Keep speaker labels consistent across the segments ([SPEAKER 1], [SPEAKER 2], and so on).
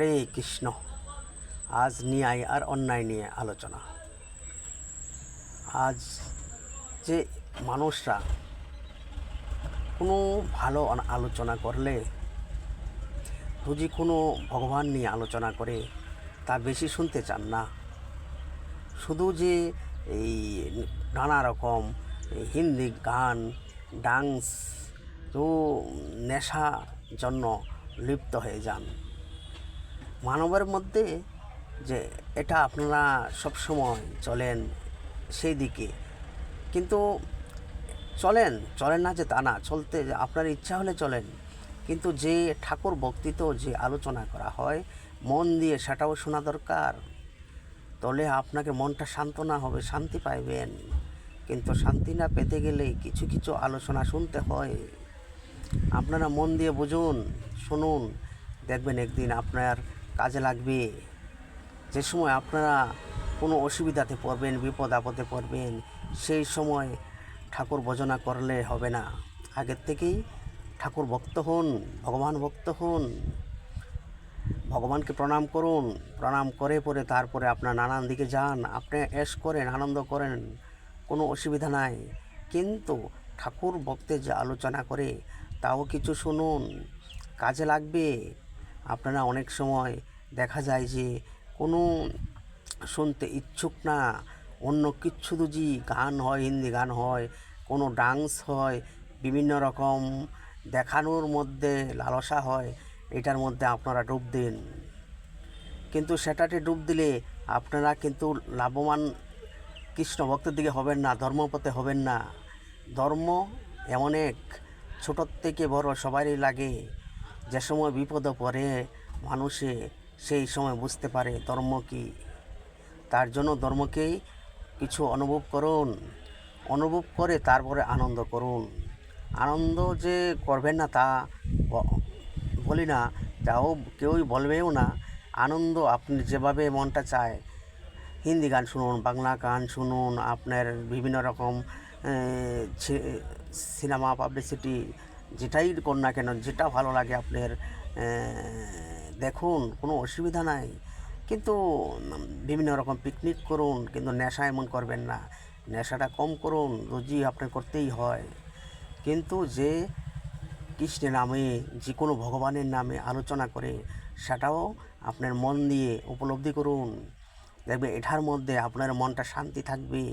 [SPEAKER 1] হরে কৃষ্ণ। আজ ন্যায় আর অন্যায় নিয়ে আলোচনা। আজ যে মানুষরা কোনো ভালো আলোচনা করলে যদি কোনো ভগবান নিয়ে আলোচনা করে তা বেশি শুনতে চান না। শুধু যে এই নানা রকম হিন্দি গান, ডান্স তো নেশা জন্য লিপ্ত হয়ে যান। মানবের মধ্যে যে এটা আপনারা সবসময় চলেন সেই দিকে, কিন্তু চলেন না যে তা না, চলতে আপনার ইচ্ছা হলে চলেন, কিন্তু যে ঠাকুর ভক্তিত যে আলোচনা করা হয় মন দিয়ে সেটাও শোনা দরকার। তলে আপনাকে মনটা সান্ত্বনা হবে, শান্তি পাইবেন। কিন্তু শান্তি না পেতে গেলে কিছু কিছু আলোচনা শুনতে হয়। আপনারা মন দিয়ে বুঝুন, শুনুন, দেখবেন একদিন আপনার কাজে লাগবে। যে সময় আপনারা কোনো অসুবিধাতে পড়বেন, বিপদ আপদে পড়বেন, সেই সময় ঠাকুর ভজনা করলে হবে না। আগের থেকেই ঠাকুর ভক্ত হন, ভগবান ভক্ত হন, ভগবানকে প্রণাম করুন। প্রণাম করে পরে তারপরে আপনার নানান দিকে যান, আপনি এশ করেন, আনন্দ করেন, কোনো অসুবিধা নাই। কিন্তু ঠাকুর ভক্তের যে আলোচনা করে তাও কিছু শুনুন, কাজে লাগবে। আপনারা অনেক সময় দেখা যায় যে কোনো শুনতে ইচ্ছুক না, অন্য কিচ্ছু যদি গান হয়, হিন্দি গান হয়, কোনো ডান্স হয়, বিভিন্ন রকম দেখানোর মধ্যে লালসা হয়, এটার মধ্যে আপনারা ডুব দিন। কিন্তু সেটাতে ডুব দিলে আপনারা কিন্তু লাভবান কৃষ্ণ ভক্তের দিকে হবেন না, ধর্মপথে হবেন না। ধর্ম এমন এক ছোটোর থেকে বড় সবারই লাগে। যে সময় বিপদে পড়ে মানুষে সেই সময় বুঝতে পারে ধর্ম কী। তার জন্য ধর্মকেই কিছু অনুভব করুন, অনুভব করে তারপরে আনন্দ করুন। আনন্দ যে করবেন না তা বলি না, তাও কেউই বলবেও না। আনন্দ আপনি যেভাবে মনটা চায়, হিন্দি গান শুনুন, বাংলা গান শুনুন, আপনার বিভিন্ন রকম সিনেমা পাবলিসিটি যেটাই করুন না কেন, যেটা ভালো লাগে আপনার দেখুন, কোনো অসুবিধা নাই। কিন্তু বিভিন্ন রকম পিকনিক করুন, কিন্তু নেশা এমন করবেন না। নেশাটা কম করুন, রোজই আপনার করতেই হয়। কিন্তু যে কৃষ্ণের নামে, যে কোনো ভগবানের নামে আলোচনা করে সেটাও আপনার মন দিয়ে উপলব্ধি করুন। দেখবে এটার মধ্যে আপনার মনটা শান্তি থাকবে।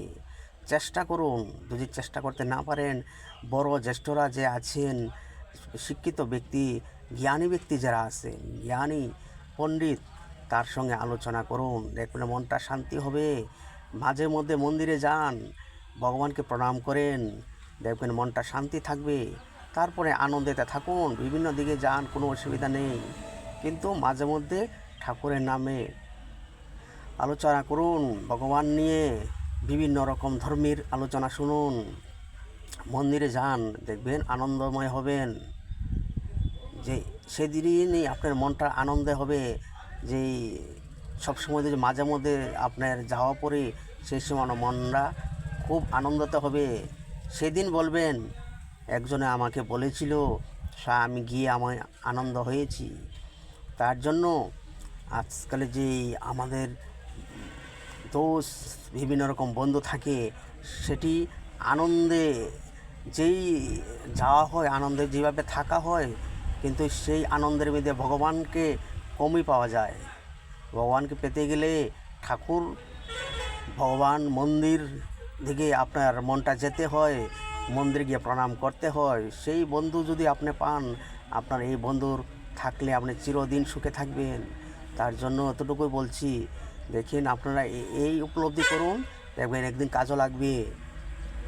[SPEAKER 1] চেষ্টা করুন, যদি চেষ্টা করতে না পারেন, বড় জ্যেষ্ঠরা যে আছেন, শিক্ষিত ব্যক্তি, জ্ঞানী ব্যক্তি যারা আছেন, জ্ঞানী পণ্ডিত, তার সঙ্গে আলোচনা করুন, দেখবেন মনটা শান্তি হবে। মাঝে মধ্যে মন্দিরে যান, ভগবানকে প্রণাম করেন, দেখবেন মনটা শান্তি থাকবে। তারপরে আনন্দেতে থাকুন, বিভিন্ন দিকে যান, কোনো অসুবিধা নেই। কিন্তু মাঝে মধ্যে ঠাকুরের নামে আলোচনা করুন, ভগবান নিয়ে বিভিন্ন রকম ধর্মের আলোচনা শুনুন, মন্দিরে যান, দেখবেন আনন্দময় হবেন। যে সেদিনই আপনার মনটা আনন্দে হবে। যে সবসময় যদি মাঝে মধ্যে আপনার যাওয়া পরে সেই সময় মনটা খুব আনন্দতে হবে। সেদিন বলবেন একজনে আমাকে বলেছিল, আমি গিয়ে আমায় আনন্দ হয়েছি। তার জন্য আজকালে যে আমাদের দোষ বিভিন্ন রকম বন্ধু থাকে, সেটি আনন্দে যেই যাওয়া হয়, আনন্দে যেভাবে থাকা হয়, কিন্তু সেই আনন্দের মধ্যে ভগবানকে কমই পাওয়া যায়। ভগবানকে পেতে গেলে ঠাকুর, ভগবান, মন্দির দিকে আপনার মনটা যেতে হয়, মন্দিরে গিয়ে প্রণাম করতে হয়। সেই বন্ধু যদি আপনি পান, আপনার এই বন্ধুর থাকলে আপনি চিরদিন সুখে থাকবেন। তার জন্য এতটুকুই বলছি, দেখেন আপনারা এই উপলব্ধি করুন, দেখবেন একদিন কাজও লাগবে।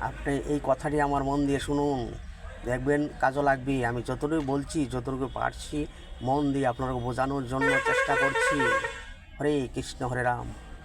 [SPEAKER 1] আপনি এই কথাটি আমার মন দিয়ে শুনুন, দেখবেন কাজও লাগবে। আমি যতটুকু বলছি, যতটুকু পারছি, মন দিয়ে আপনাকে বোঝানোর জন্য চেষ্টা করছি। হরে কৃষ্ণ, হরে রাম।